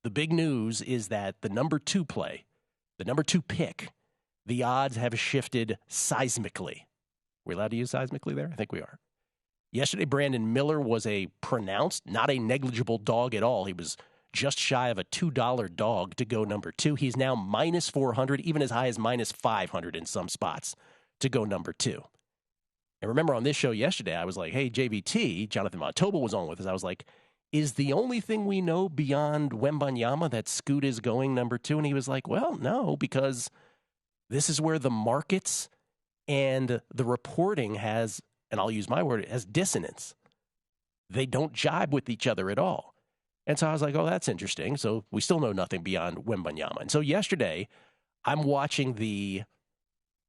the big news is that the number 2 play, the number 2 pick, the odds have shifted seismically. We're allowed to use seismically there? I think we are. Yesterday, Brandon Miller was a pronounced, not a negligible dog at all. He was just shy of a $2 dog to go number 2. He's now minus 400, even as high as minus 500 in some spots to go number 2. And remember on this show yesterday, I was like, hey, JVT, Jonathan Montoba was on with us. I was like, is the only thing we know beyond Wembanyama that Scoot is going number 2? And he was like, well, no, because this is where the markets and the reporting has, and I'll use my word, has dissonance. They don't jibe with each other at all. And so I was like, oh, that's interesting. So we still know nothing beyond Wembanyama. And so yesterday, I'm watching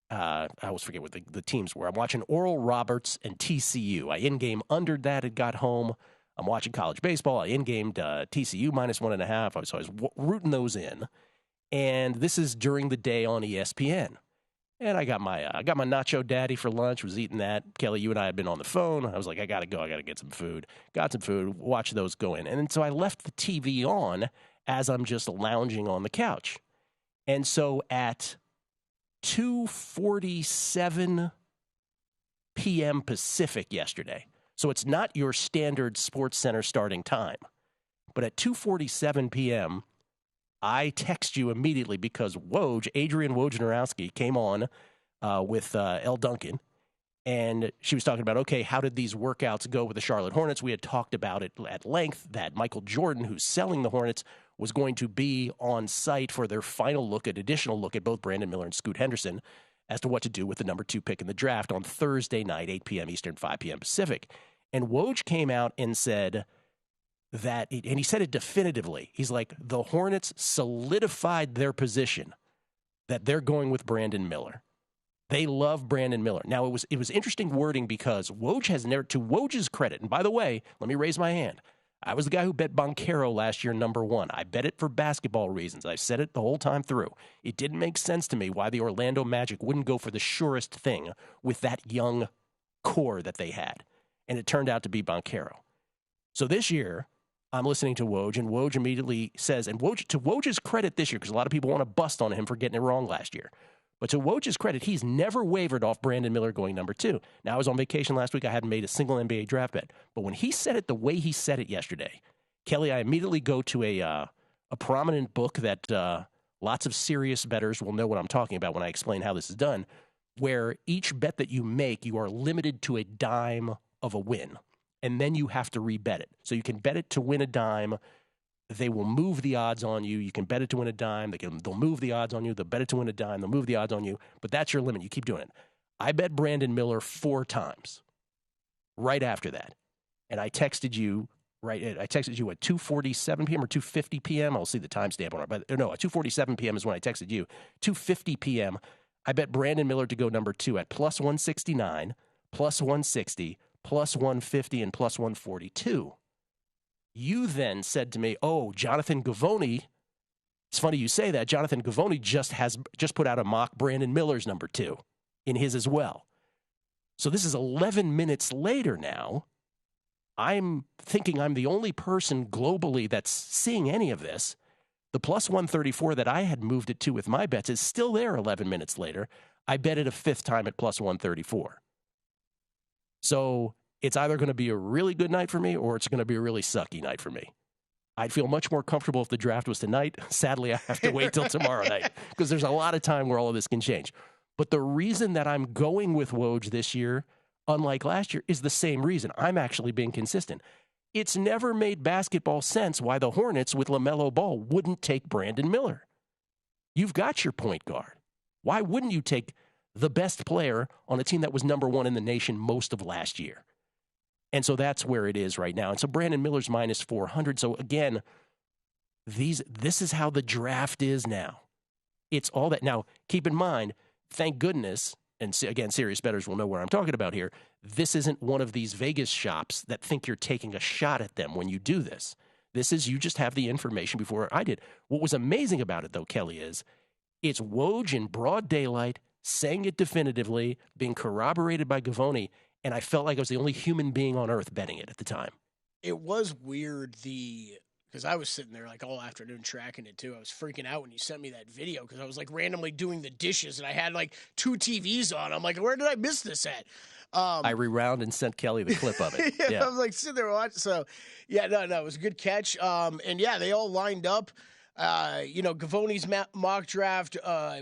I always forget what the teams were. I'm watching Oral Roberts and TCU. I in-game undered that. It got home. I'm watching college baseball. I in-gamed TCU minus 1.5. So I was rooting those in. And this is during the day on ESPN. And I got my Nacho Daddy for lunch, was eating that. Kelley, you and I had been on the phone. I was like, I got to go. I got to get some food. Got some food, watch those go in. And so I left the TV on as I'm just lounging on the couch. And so at 2:47 p.m. Pacific yesterday, so it's not your standard Sports Center starting time, but at 2:47 p.m., I text you immediately because Adrian Wojnarowski came on with Elle Duncan, and she was talking about, okay, how did these workouts go with the Charlotte Hornets? We had talked about it at length that Michael Jordan, who's selling the Hornets, was going to be on site for their additional look at both Brandon Miller and Scoot Henderson as to what to do with the number 2 pick in the draft on Thursday night, 8 p.m. Eastern, 5 p.m. Pacific. And Woj came out and said that, and he said it definitively. He's like, the Hornets solidified their position that they're going with Brandon Miller. They love Brandon Miller. Now, it was interesting wording because Woj has never, to Woj's credit, and by the way, let me raise my hand. I was the guy who bet Banchero last year, number 1. I bet it for basketball reasons. I said it the whole time through. It didn't make sense to me why the Orlando Magic wouldn't go for the surest thing with that young core that they had. And it turned out to be Banchero. So this year, I'm listening to Woj, and Woj immediately says, and to Woj's credit this year, because a lot of people want to bust on him for getting it wrong last year, but to Woj's credit, he's never wavered off Brandon Miller going number 2. Now, I was on vacation last week. I hadn't made a single NBA draft bet. But when he said it the way he said it yesterday, Kelley, I immediately go to a prominent book that lots of serious bettors will know what I'm talking about when I explain how this is done, where each bet that you make, you are limited to a dime of a win. And then you have to rebet it. So you can bet it to win a dime. They will move the odds on you. You can bet it to win a dime. They'll move the odds on you. They'll bet it to win a dime. They'll move the odds on you. But that's your limit. You keep doing it. I bet Brandon Miller 4 times right after that. And I texted you at 2:47 p.m. or 2:50 p.m. I'll see the timestamp on it. But no, at 2:47 p.m. is when I texted you. 2:50 p.m. I bet Brandon Miller to go number 2 at plus 169, plus 160, plus 150, and plus 142. You then said to me, oh, Jonathan Givony, it's funny you say that, Jonathan Givony just put out a mock Brandon Miller's number 2 in his as well. So this is 11 minutes later now. I'm thinking I'm the only person globally that's seeing any of this. The plus 134 that I had moved it to with my bets is still there 11 minutes later. I bet it a 5th time at plus 134. So it's either going to be a really good night for me or it's going to be a really sucky night for me. I'd feel much more comfortable if the draft was tonight. Sadly, I have to wait till tomorrow night because there's a lot of time where all of this can change. But the reason that I'm going with Woj this year, unlike last year, is the same reason. I'm actually being consistent. It's never made basketball sense why the Hornets with LaMelo Ball wouldn't take Brandon Miller. You've got your point guard. Why wouldn't you take the best player on a team that was number 1 in the nation most of last year? And so that's where it is right now. And so Brandon Miller's minus 400. So again, this is how the draft is now. It's all that. Now, keep in mind, thank goodness, and again, serious bettors will know where I'm talking about here, this isn't one of these Vegas shops that think you're taking a shot at them when you do this. This is, you just have the information before I did. What was amazing about it, though, Kelley, is it's Woj in broad daylight, saying it definitively, being corroborated by Givony, and I felt like I was the only human being on earth betting it at the time. It was weird, the because I was sitting there like all afternoon tracking it too. I was freaking out when you sent me that video because I was like randomly doing the dishes and I had like 2 TVs on. I'm like, where did I miss this at? I rewound and sent Kelley the clip of it. Yeah. I was like sitting there watching. So, yeah, no, it was a good catch. And yeah, they all lined up. Gavoni's mock draft.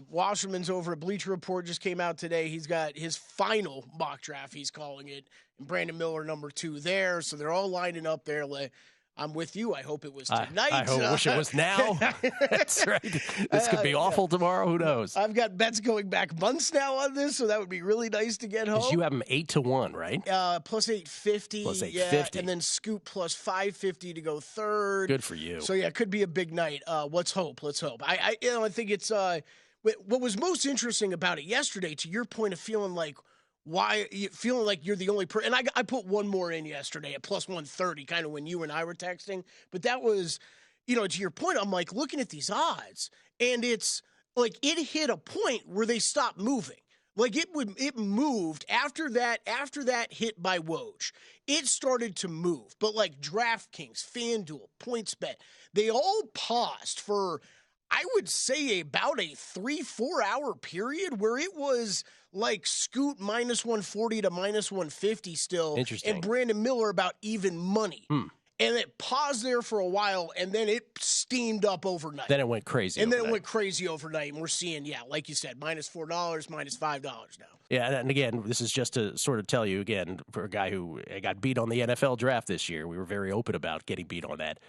Wasserman's over at Bleacher Report just came out today. He's got his final mock draft, he's calling it. And Brandon Miller, number 2 there. So they're all lining up there. I'm with you. I hope it was tonight. I wish it was now. That's right. This could be awful tomorrow. Who knows? I've got bets going back months now on this, so that would be really nice to get home. You have them 8-1, right? Plus 850. Plus 850. Yeah, and then Scoot plus 550 to go third. Good for you. So yeah, it could be a big night. Let's hope. I think it's what was most interesting about it yesterday. To your point of feeling like. Why you feeling like you're the only person? And I put one more in yesterday at plus 130, kind of when you and I were texting. But that was, to your point, I'm like looking at these odds, and it's like it hit a point where they stopped moving. Like it moved after that hit by Woj. It started to move, but like DraftKings, FanDuel, PointsBet, they all paused for, I would say, about a 3-4 hour period where it was like Scoot minus 140 to minus 150 still. Interesting. And Brandon Miller about even money. And it paused there for a while, and then it steamed up overnight. Then it went crazy. And then it went crazy overnight. And we're seeing, like you said, minus $4, minus $5 now. Yeah, and again, this is just to sort of tell you, again, for a guy who got beat on the NFL draft this year, we were very open about getting beat on that.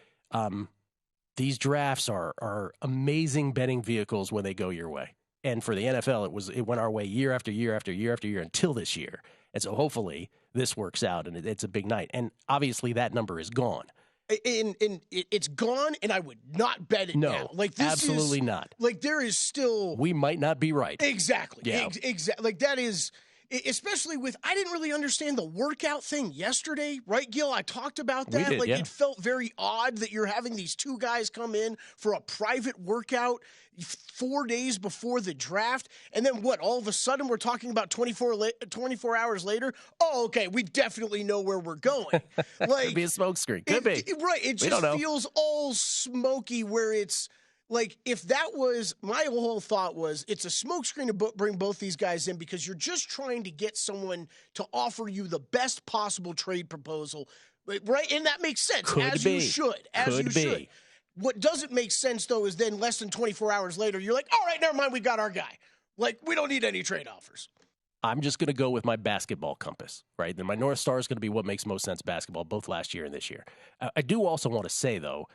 These drafts are amazing betting vehicles when they go your way. And for the NFL, it went our way year after year after year after year until this year. And so hopefully this works out, and it's a big night. And obviously that number is gone. And it's gone, and I would not bet it now. Like this absolutely not. Like there is still... We might not be right. Exactly. Yeah. Exactly. Like that is... Especially with, I didn't really understand the workout thing yesterday, right, Gill? I talked about that. We did, yeah. It felt very odd that you're having these 2 guys come in for a private workout 4 days before the draft. And then what? All of a sudden we're talking about 24 hours later? Oh, okay. We definitely know where we're going. Could be a smokescreen. Could be. Right. It just feels all smoky where it's, like, if that was, my whole thought was, it's a smokescreen to bring both these guys in because you're just trying to get someone to offer you the best possible trade proposal, right? And that makes sense, you should. What doesn't make sense, though, is then less than 24 hours later, you're like, all right, never mind, we got our guy. Like, we don't need any trade offers. I'm just going to go with my basketball compass, right? Then my North Star is going to be what makes most sense basketball, both last year and this year. I do also want to say, though,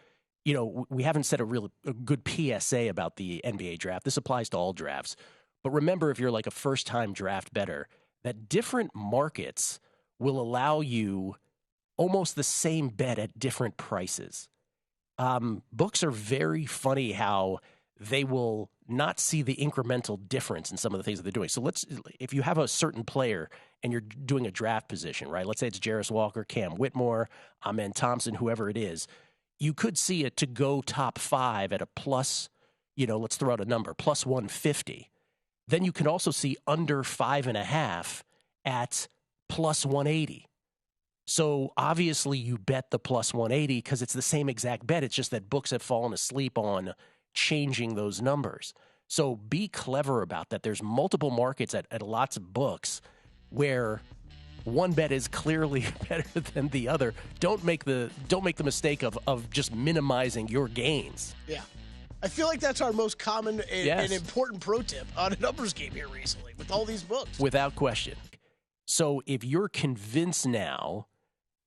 we haven't said a good PSA about the NBA draft. This applies to all drafts. But remember, if you're like a first-time draft bettor, that different markets will allow you almost the same bet at different prices. Books are very funny how they will not see the incremental difference in some of the things that they're doing. So if you have a certain player and you're doing a draft position, right? Let's say it's Jarris Walker, Cam Whitmore, Amen Thompson, whoever it is. You could see it to go top 5 at a plus, let's throw out a number, plus 150. Then you can also see under 5.5 at plus 180. So obviously you bet the plus 180 because it's the same exact bet. It's just that books have fallen asleep on changing those numbers. So be clever about that. There's multiple markets at lots of books where one bet is clearly better than the other. Don't make the mistake of just minimizing your gains. Yeah. I feel like that's our most common and important pro tip on a numbers game here recently with all these books. Without question. So if you're convinced now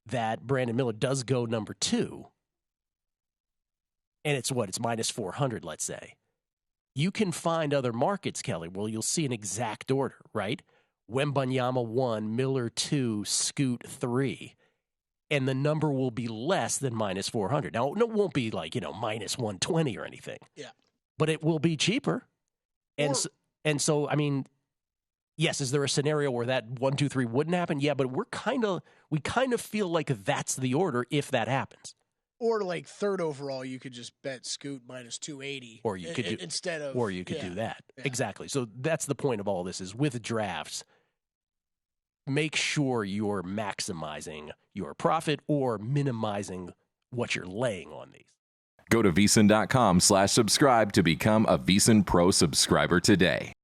that Brandon Miller does go number 2, and it's minus 400, let's say, you can find other markets, Kelley, where you'll see an exact order, right? Wembanyama 1, Miller 2, Scoot 3, and the number will be less than minus 400. Now, it won't be like, minus 120 or anything. Yeah. But it will be cheaper. And so, I mean, yes, is there a scenario where that 1, 2, 3 wouldn't happen? Yeah, but we kind of feel like that's the order if that happens. Or like third overall, you could just bet Scoot minus 280. Or you could do that. Yeah. Exactly. So that's the point of all this is with drafts, make sure you're maximizing your profit or minimizing what you're laying on these. Go to VSiN.com/subscribe to become a VSiN Pro subscriber today.